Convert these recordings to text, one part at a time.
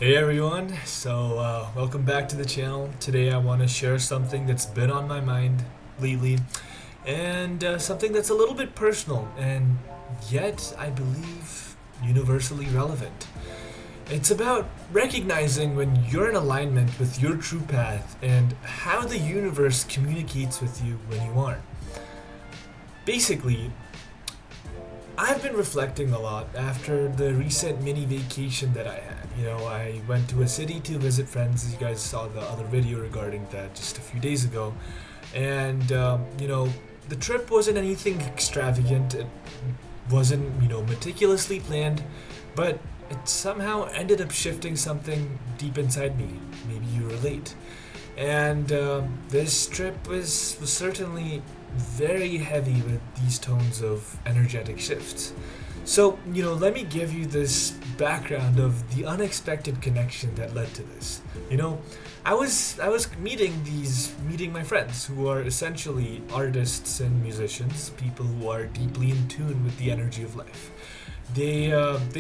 Hey everyone, welcome back to the channel. Today I want to share something that's been on my mind lately and something that's a little bit personal and yet I believe universally relevant. It's about recognizing when you're in alignment with your true path and how the universe communicates with you when you aren't. Basically, I've been reflecting a lot after the recent mini vacation that I had. I went to a city to visit friends. As you guys saw the other video regarding that just a few days ago. And, the trip wasn't anything extravagant. It wasn't, meticulously planned. But it somehow ended up shifting something deep inside me. Maybe you relate. And this trip was certainly very heavy with these tones of energetic shifts. So, let me give you this background of the unexpected connection that led to this. I was meeting my friends who are essentially artists and musicians, people who are deeply in tune with the energy of life. They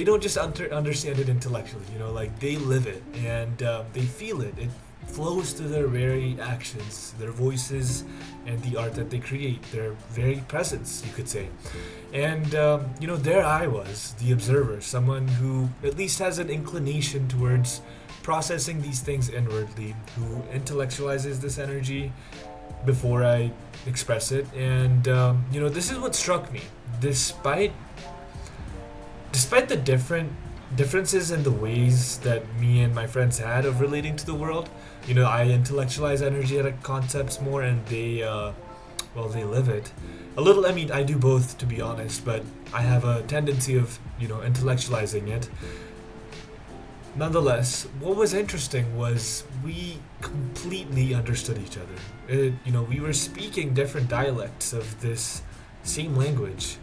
don't just understand it intellectually, like they live it and they feel it. It flows through their very actions, their voices, and the art that they create, their very presence, you could say. And, there I was, the observer, someone who at least has an inclination towards processing these things inwardly, who intellectualizes this energy before I express it. And, this is what struck me. Despite the differences in the ways that me and my friends had of relating to the world, I intellectualize energetic concepts more, and they live it. A little, I mean, I do both, to be honest, but I have a tendency of, intellectualizing it. Nonetheless, what was interesting was we completely understood each other. We were speaking different dialects of this same language,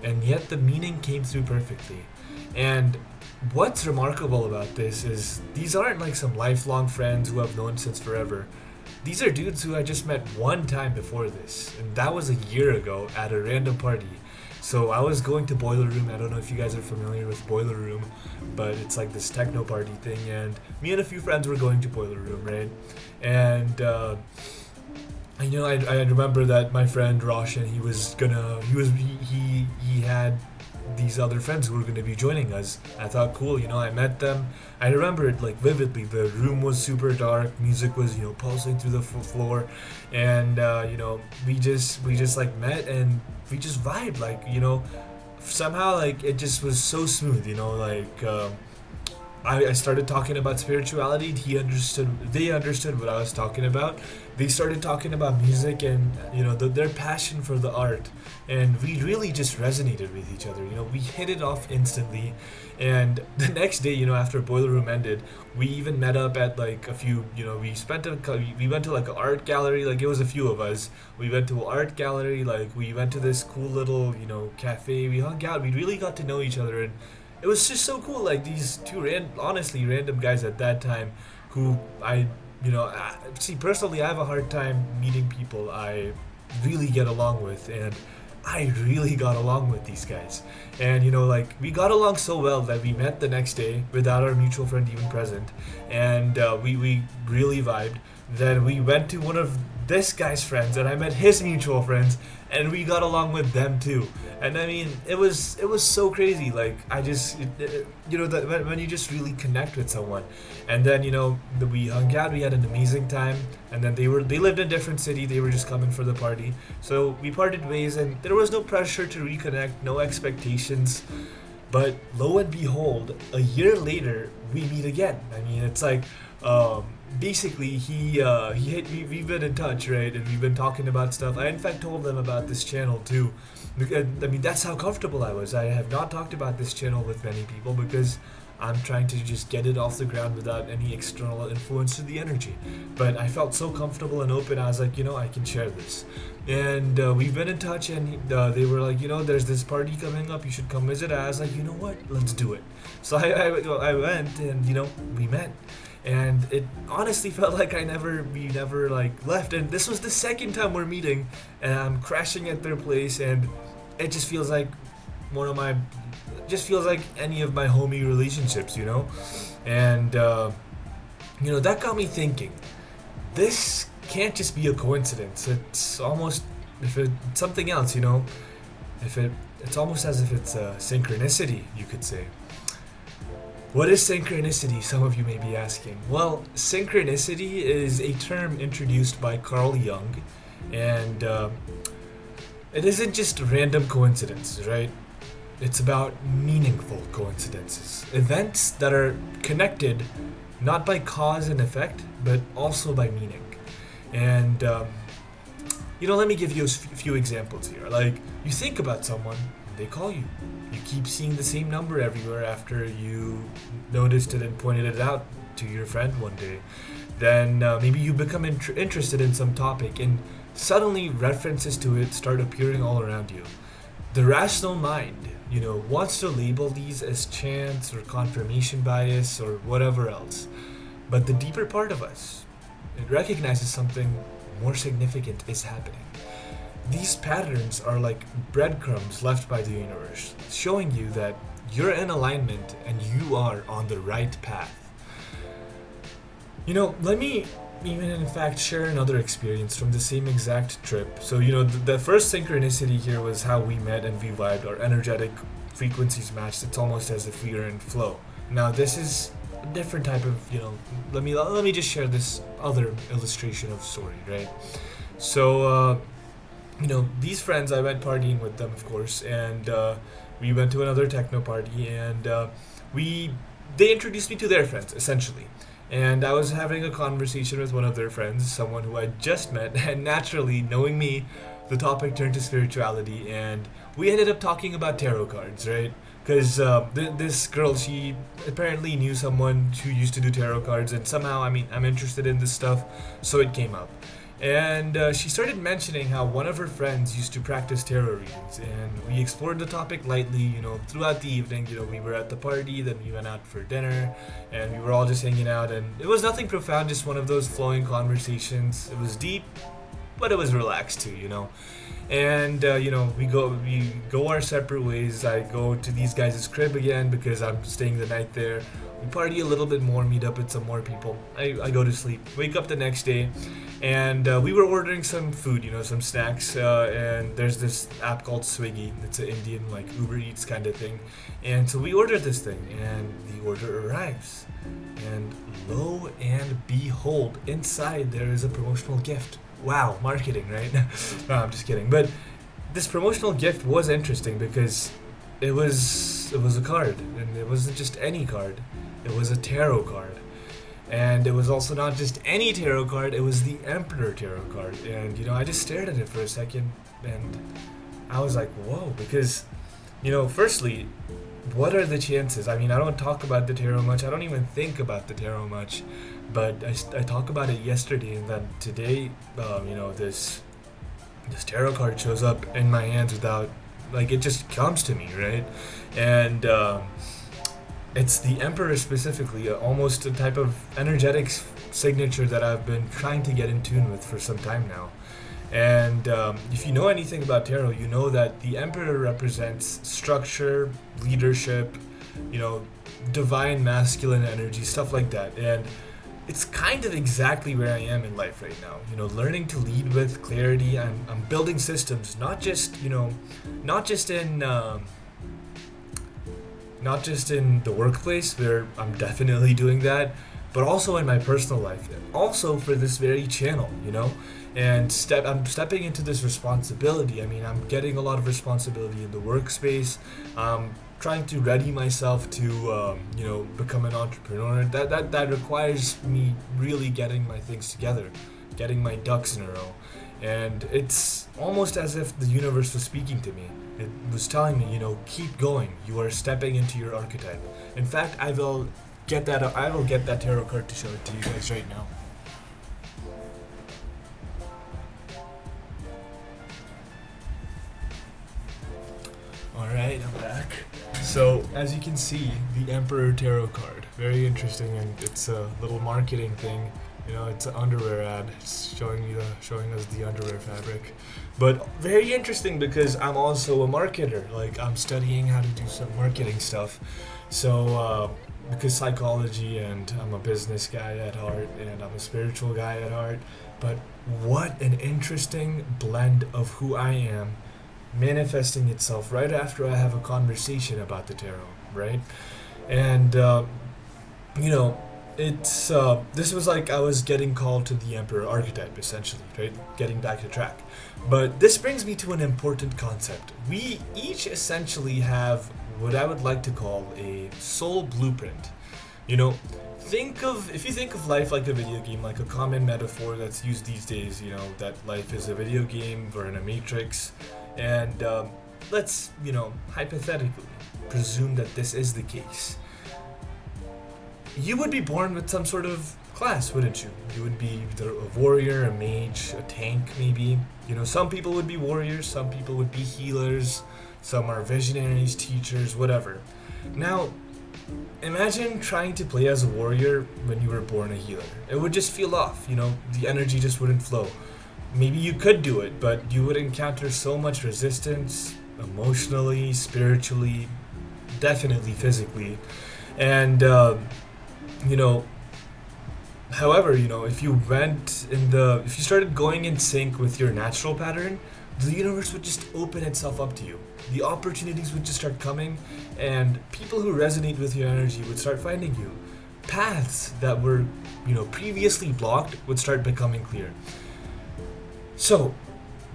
and yet the meaning came through perfectly. And what's remarkable about this is these aren't like some lifelong friends who I've known since forever. These are dudes who I just met one time before this, and that was a year ago at a random party. So I was going to Boiler Room. I don't know if you guys are familiar with Boiler Room, but it's like this techno party thing, and me and a few friends were going to Boiler Room, right? And I remember that my friend Roshan, he had these other friends who were going to be joining us. I thought, cool, I met them. I remember it like vividly. The room was super dark, music was pulsing through the floor, and we just like met and we just vibed, like somehow like it just was so smooth, I started talking about spirituality. They understood what I was talking about. They started talking about music and their passion for the art, and we really just resonated with each other. We hit it off instantly, and the next day, after Boiler Room ended, we even met up at like a few. We went to like an art gallery. Like it was a few of us. We went to an art gallery. Like we went to this cool little cafe. We hung out. We really got to know each other, and it was just so cool. Like these two honestly random guys at that time, who see, personally, I have a hard time meeting people I really get along with, and I really got along with these guys. And like we got along so well that we met the next day without our mutual friend even present, and we really vibed. Then we went to one of this guy's friends, and I met his mutual friends, and we got along with them too. And I mean, it was so crazy. Like I just, that when you just really connect with someone, and then we hung out, we had an amazing time, and then they lived in a different city. They were just coming for the party, so we parted ways, and there was no pressure to reconnect, no expectations. But lo and behold, a year later, we meet again. I mean, it's like, basically, we've been in touch, right? And we've been talking about stuff. I, in fact, told them about this channel, too. Because, I mean, that's how comfortable I was. I have not talked about this channel with many people because I'm trying to just get it off the ground without any external influence to the energy. But I felt so comfortable and open, I was like, I can share this. And we've been in touch, and they were like, there's this party coming up, you should come visit. I was like, you know what, let's do it. So I went, and we met. And it honestly felt like we never like left. And this was the second time we're meeting, and I'm crashing at their place, and it just feels like one of my just feels like any of my homie relationships, And that got me thinking. This can't just be a coincidence. It's almost, if it's something else, if it's almost as if it's a synchronicity, you could say. What is synchronicity, some of you may be asking? Well, synchronicity is a term introduced by Carl Jung, and it isn't just random coincidences, right? It's about meaningful coincidences. Events that are connected not by cause and effect, but also by meaning. And, let me give you a few examples here. Like, you think about someone, and they call you. You keep seeing the same number everywhere after you noticed it and pointed it out to your friend one day. Then maybe you become interested in some topic, and suddenly references to it start appearing all around you. The rational mind, wants to label these as chance or confirmation bias or whatever else. But the deeper part of us, it recognizes something more significant is happening. These patterns are like breadcrumbs left by the universe, showing you that you're in alignment and you are on the right path. Let me even in fact share another experience from the same exact trip. So, the first synchronicity here was how we met and we vibed. Our energetic frequencies matched. It's almost as if we are in flow. Now, this is a different type of, let me just share this other illustration of story, right? So, these friends, I went partying with them, of course, and we went to another techno party, and they introduced me to their friends, essentially. And I was having a conversation with one of their friends, someone who I just met, and naturally, knowing me, the topic turned to spirituality, and we ended up talking about tarot cards, right? Because this girl, she apparently knew someone who used to do tarot cards, and somehow, I'm interested in this stuff, so it came up. And she started mentioning how one of her friends used to practice tarot readings, and we explored the topic lightly, throughout the evening. We were at the party, then we went out for dinner, and we were all just hanging out, and it was nothing profound, just one of those flowing conversations. It was deep, but it was relaxed too, And we go our separate ways. I go to these guys' crib again because I'm staying the night there. We party a little bit more, meet up with some more people. I go to sleep, wake up the next day, and we were ordering some food, some snacks, and there's this app called Swiggy. It's an Indian, like, Uber Eats kind of thing. And so we ordered this thing, and the order arrives. And lo and behold, inside there is a promotional gift. Wow, marketing, right? No, I'm just kidding. But this promotional gift was interesting because it was a card, and it wasn't just any card. It was a tarot card. And it was also not just any tarot card, it was the Emperor tarot card. And, I just stared at it for a second, and I was like, whoa, because, firstly, what are the chances? I don't talk about the tarot much. I don't even think about the tarot much. But I talked about it yesterday, and then today, this tarot card shows up in my hands without, it just comes to me, right? And it's the Emperor specifically, almost a type of energetic signature that I've been trying to get in tune with for some time now. And if you know anything about tarot, you know that the Emperor represents structure, leadership, divine masculine energy, stuff like that. And it's kind of exactly where I am in life right now. Learning to lead with clarity. I'm building systems, not just in the workplace, where I'm definitely doing that, but also in my personal life, also for this very channel, and I'm stepping into this responsibility. I'm getting a lot of responsibility in the workspace. Trying to ready myself to become an entrepreneur. That requires me really getting my things together, getting my ducks in a row. And it's almost as if the universe was speaking to me. It was telling me, keep going. You are stepping into your archetype. In fact, I will get that tarot card to show it to you guys right now. Alright, I'm back. So, as you can see, the Emperor Tarot card. Very interesting, and it's a little marketing thing. It's an underwear ad. It's showing us the underwear fabric. But very interesting because I'm also a marketer. I'm studying how to do some marketing stuff. So, because psychology, and I'm a business guy at heart and I'm a spiritual guy at heart. But what an interesting blend of who I am manifesting itself right after I have a conversation about the tarot, right? And you know, it's this was like I was getting called to the emperor archetype, essentially, right? Getting back to track. But this brings me to an important concept. We each essentially have what I would like to call a soul blueprint. You know, if you think of life like a video game, like a common metaphor that's used these days, you know, that life is a video game, we're in a matrix, and let's, hypothetically presume that this is the case. You would be born with some sort of class, wouldn't you? You would be either a warrior, a mage, a tank, maybe. You know, some people would be warriors, some people would be healers, some are visionaries, teachers, whatever. Now, imagine trying to play as a warrior when you were born a healer. It would just feel off, the energy just wouldn't flow. Maybe you could do it, but you would encounter so much resistance, emotionally, spiritually, definitely physically. And, however, if you started going in sync with your natural pattern, the universe would just open itself up to you. The opportunities would just start coming, and people who resonate with your energy would start finding you. Paths that were, previously blocked would start becoming clear. So,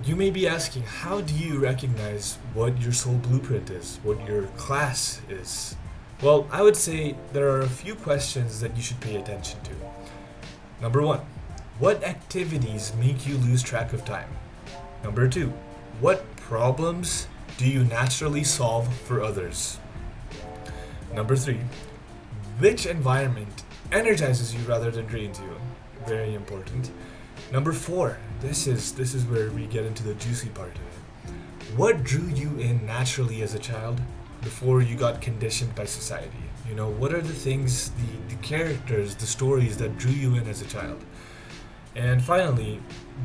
you may be asking, how do you recognize what your soul blueprint is, what your class is? Well, I would say there are a few questions that you should pay attention to. Number 1, what activities make you lose track of time? Number 2, what problems do you naturally solve for others? Number 3, which environment energizes you rather than drains you? Very important. Number 4, this is where we get into the juicy part of it. What drew you in naturally as a child before you got conditioned by society? What are the things, the characters, the stories that drew you in as a child? And finally,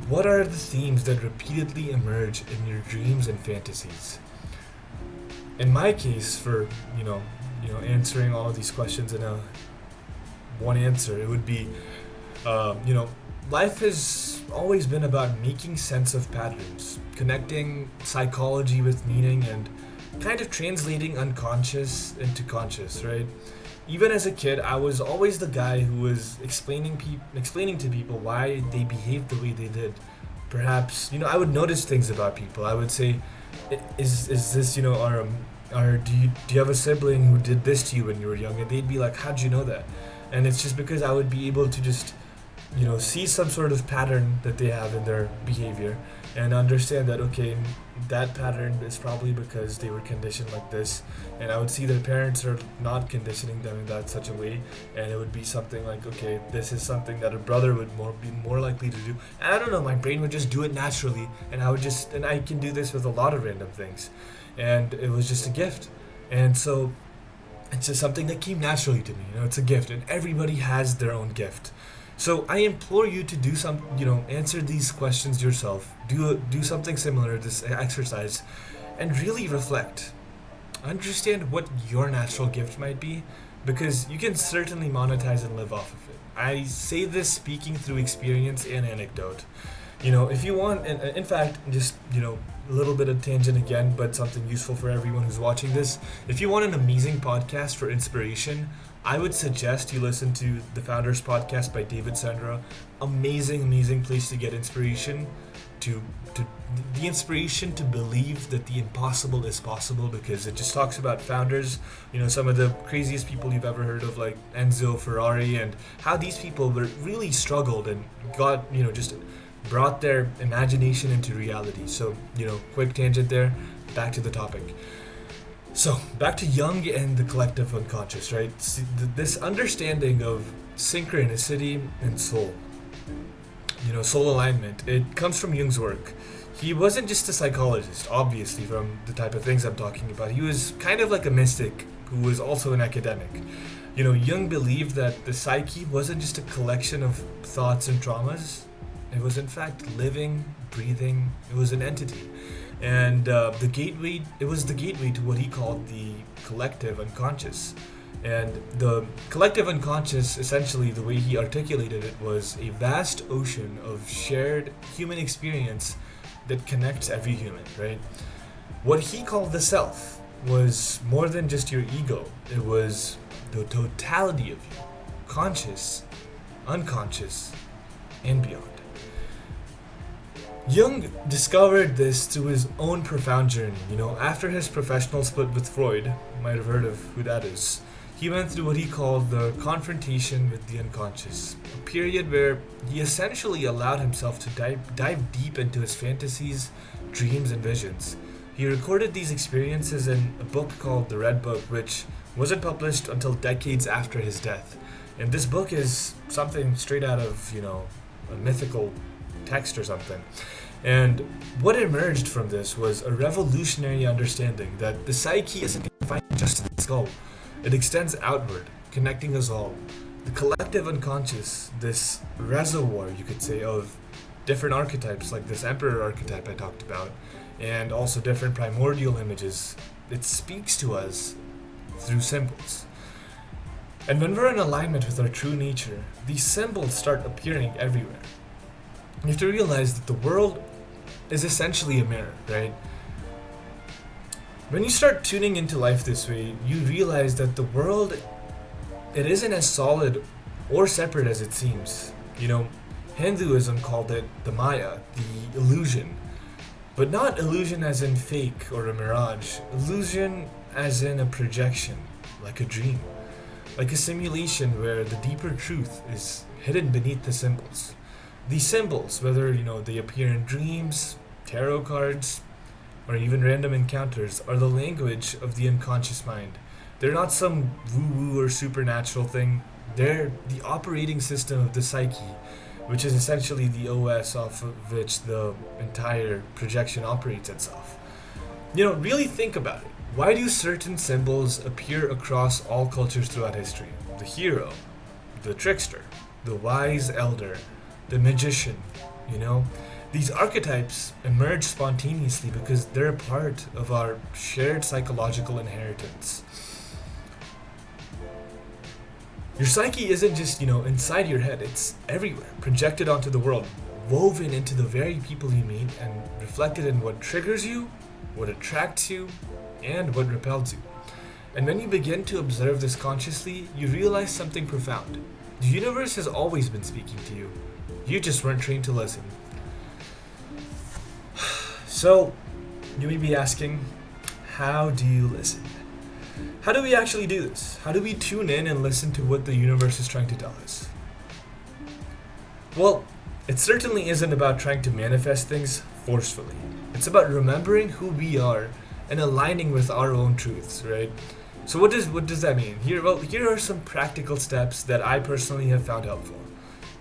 what are the themes that repeatedly emerge in your dreams and fantasies? In my case, for answering all of these questions in one answer, it would be, life has always been about making sense of patterns, connecting psychology with meaning, and kind of translating unconscious into conscious, right? Even as a kid, I was always the guy who was explaining to people why they behaved the way they did. Perhaps, I would notice things about people. I would say, is this, do you have a sibling who did this to you when you were young? And they'd be like, how'd you know that? And it's just because I would be able to just, see some sort of pattern that they have in their behavior and understand that, okay, that pattern is probably because they were conditioned like this. And I would see their parents are not conditioning them in that such a way, and it would be something like, okay, this is something that a brother would be more likely to do. And I don't know, my brain would just do it naturally, and I can do this with a lot of random things, and it was just a gift. And so it's just something that came naturally to me. It's a gift, and everybody has their own gift. So I implore you to do answer these questions yourself. Do something similar to this exercise, and really reflect. Understand what your natural gift might be, because you can certainly monetize and live off of it. I say this speaking through experience and anecdote. If you want, and in fact, just, a little bit of tangent again, but something useful for everyone who's watching this. If you want an amazing podcast for inspiration, I would suggest you listen to the Founders Podcast by David Sandra. Amazing place to get inspiration, to the inspiration to believe that the impossible is possible, because it just talks about founders, some of the craziest people you've ever heard of, like Enzo Ferrari, and how these people were really struggled and got, just brought their imagination into reality. So, quick tangent there, back to the topic. So, back to Jung and the collective unconscious, right? See, this understanding of synchronicity and soul, soul alignment, it comes from Jung's work. He wasn't just a psychologist, obviously, from the type of things I'm talking about. He was kind of like a mystic who was also an academic. Jung believed that the psyche wasn't just a collection of thoughts and traumas. It was, in fact, living, breathing. It was an entity. And it was the gateway to what he called the collective unconscious. And the collective unconscious, essentially, the way he articulated it, was a vast ocean of shared human experience that connects every human, right? What he called the self was more than just your ego, it was the totality of you, conscious, unconscious, and beyond. Jung discovered this through his own profound journey. After his professional split with Freud, you might have heard of who that is, he went through what he called the confrontation with the unconscious, a period where he essentially allowed himself to dive deep into his fantasies, dreams, and visions. He recorded these experiences in a book called The Red Book, which wasn't published until decades after his death. And this book is something straight out of, a mythical text or something. And what emerged from this was a revolutionary understanding that the psyche isn't confined just to the skull. It extends outward, connecting us all. The collective unconscious, this reservoir, you could say, of different archetypes, like this emperor archetype I talked about, and also different primordial images, it speaks to us through symbols. And when we're in alignment with our true nature, these symbols start appearing everywhere. You have to realize that the world is essentially a mirror, right? When you start tuning into life this way, you realize that the world, it isn't as solid or separate as it seems. Hinduism called it the Maya, the illusion. But not illusion as in fake or a mirage, illusion as in a projection, like a dream. Like a simulation where the deeper truth is hidden beneath the symbols. These symbols, whether they appear in dreams, tarot cards, or even random encounters, are the language of the unconscious mind. They're not some woo-woo or supernatural thing. They're the operating system of the psyche, which is essentially the OS off of which the entire projection operates itself. Really think about it. Why do certain symbols appear across all cultures throughout history? The hero, the trickster, the wise elder, the magician, These archetypes emerge spontaneously because they're a part of our shared psychological inheritance. Your psyche isn't just, inside your head, it's everywhere, projected onto the world, woven into the very people you meet, and reflected in what triggers you, what attracts you, and what repels you. And when you begin to observe this consciously, you realize something profound. The universe has always been speaking to you. You just weren't trained to listen. So, you may be asking, how do you listen? How do we actually do this? How do we tune in and listen to what the universe is trying to tell us? Well, it certainly isn't about trying to manifest things forcefully. It's about remembering who we are and aligning with our own truths, right? So what does that mean? Here are some practical steps that I personally have found helpful.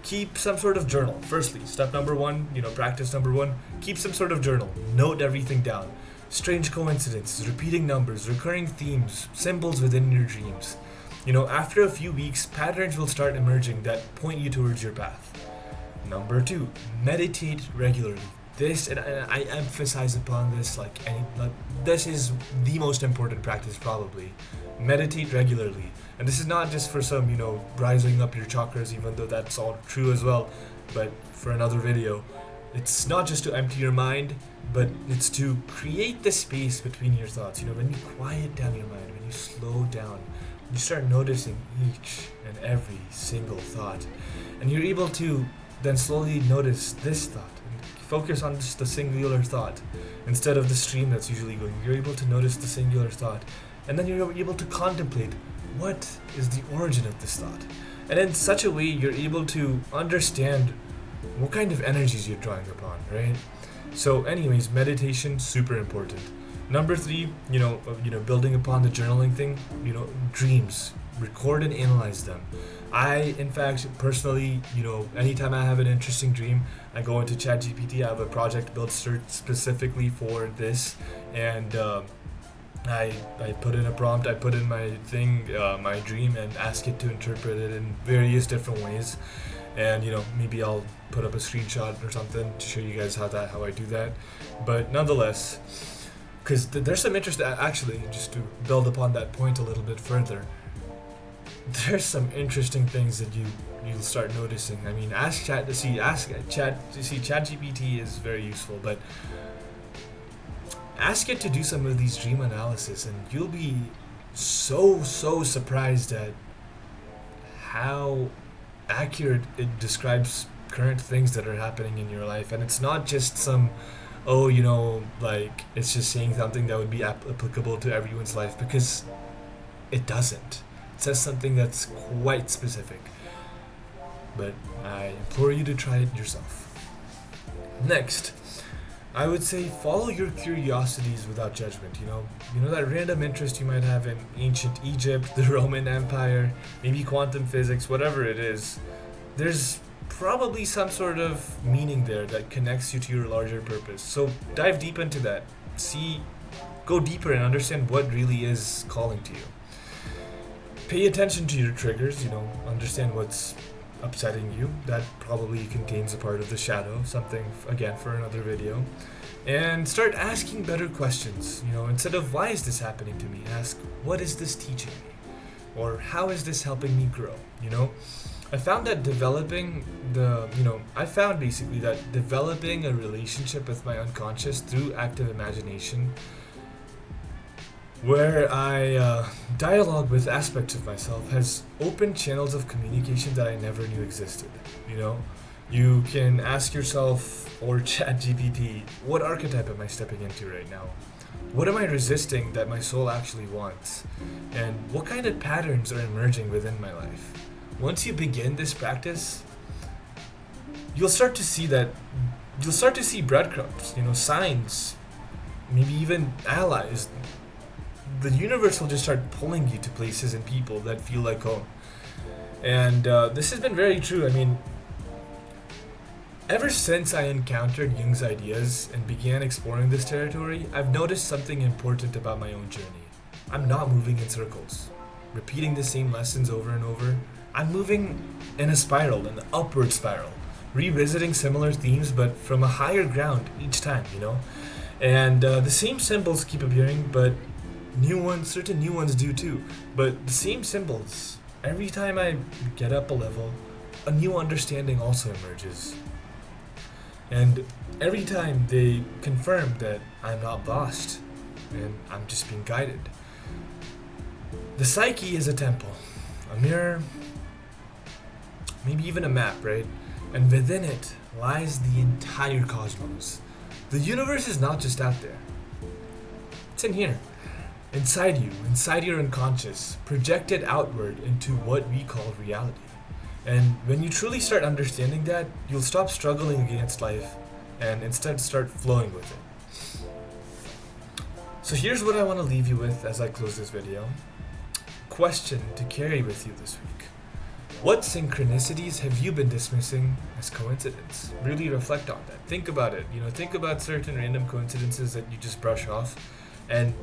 Keep some sort of journal. Firstly, step number one, practice number one, keep some sort of journal. Note everything down. Strange coincidences, repeating numbers, recurring themes, symbols within your dreams. After a few weeks, patterns will start emerging that point you towards your path. Number two, meditate regularly. This, and I emphasize upon this this is the most important practice probably. Meditate regularly. And this is not just for some, rising up your chakras, even though that's all true as well, but for another video. It's not just to empty your mind, but it's to create the space between your thoughts. When you quiet down your mind, when you slow down, you start noticing each and every single thought. And you're able to then slowly notice this thought. And focus on just the singular thought instead of the stream that's usually going. You're able to notice the singular thought. And then you're able to contemplate what is the origin of this thought. And in such a way, you're able to understand what kind of energies you're drawing upon, right? So anyways, meditation, super important. Number three, building upon the journaling thing, dreams, record and analyze them. I, in fact, personally, anytime I have an interesting dream, I go into ChatGPT. I have a project built specifically for this, and I put in a prompt, I put in my thing, my dream, and ask it to interpret it in various different ways. And maybe I'll put up a screenshot or something to show you guys how I do that. But nonetheless, because there's some interest, actually, just to build upon that point a little bit further. there's some interesting things that you'll start noticing. I mean, ChatGPT is very useful, but ask it to do some of these dream analysis, and you'll be so surprised at how accurate it describes current things that are happening in your life. And it's not just some, like it's just saying something that would be applicable to everyone's life, because it doesn't. It says something that's quite specific. But I implore you to try it yourself. Next, I would say follow your curiosities without judgment. You know that random interest you might have in ancient Egypt, the Roman Empire, maybe quantum physics, whatever it is. There's probably some sort of meaning there that connects you to your larger purpose. So dive deep into that. Go deeper and understand what really is calling to you. Pay attention to your triggers, understand what's upsetting you. That probably contains a part of the shadow, something again for another video. And start asking better questions. Instead of why is this happening to me, ask what is this teaching me, or how is this helping me grow. I found basically that developing a relationship with my unconscious through active imagination, where I dialogue with aspects of myself, has opened channels of communication that I never knew existed. You can ask yourself, or ChatGPT, what archetype am I stepping into right now? What am I resisting that my soul actually wants? And what kind of patterns are emerging within my life? Once you begin this practice, you'll start to see breadcrumbs, signs, maybe even allies. The universe will just start pulling you to places and people that feel like home. And this has been very true. I mean, ever since I encountered Jung's ideas and began exploring this territory, I've noticed something important about my own journey. I'm not moving in circles, repeating the same lessons over and over. I'm moving in a spiral, an upward spiral, revisiting similar themes but from a higher ground each time, And the same symbols keep appearing, but certain new ones do too. But the same symbols, every time I get up a level, a new understanding also emerges. And every time they confirm that I'm not lost and I'm just being guided. The psyche is a temple, a mirror, maybe even a map, right? And within it lies the entire cosmos. The universe is not just out there. It's in here. Inside you, inside your unconscious, projected outward into what we call reality. And when you truly start understanding that, you'll stop struggling against life and instead start flowing with it. So here's what I want to leave you with as I close this video. Question to carry with you this week. What synchronicities have you been dismissing as coincidence? Really reflect on that. Think about it. Think about certain random coincidences that you just brush off, and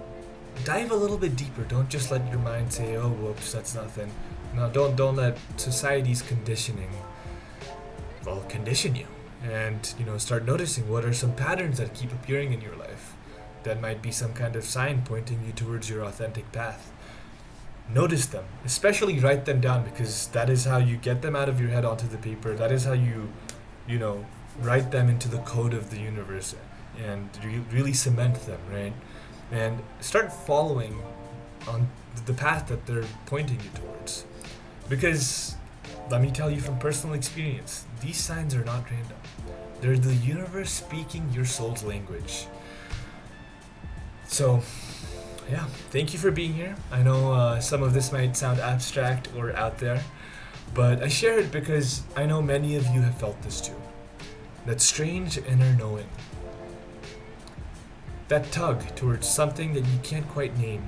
dive a little bit deeper. Don't just let your mind say, "Oh, whoops, that's nothing." No, don't let society's conditioning condition you. And start noticing what are some patterns that keep appearing in your life. That might be some kind of sign pointing you towards your authentic path. Notice them, especially write them down, because that is how you get them out of your head onto the paper. That is how you write them into the code of the universe, and you really cement them, right? And start following on the path that they're pointing you towards. Because let me tell you from personal experience, these signs are not random. They're the universe speaking your soul's language. So yeah, thank you for being here. I know some of this might sound abstract or out there, but I share it because I know many of you have felt this too. That strange inner knowing. That tug towards something that you can't quite name.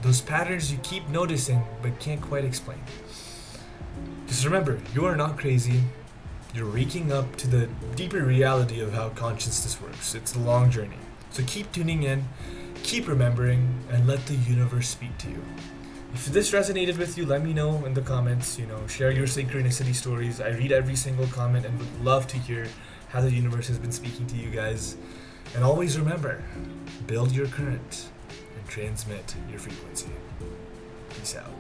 Those patterns you keep noticing but can't quite explain. Just remember, you are not crazy. You're waking up to the deeper reality of how consciousness works. It's a long journey. So keep tuning in. Keep remembering, and let the universe speak to you. If this resonated with you, let me know in the comments. Share your synchronicity stories. I read every single comment and would love to hear how the universe has been speaking to you guys. And always remember, build your current and transmit your frequency. Peace out.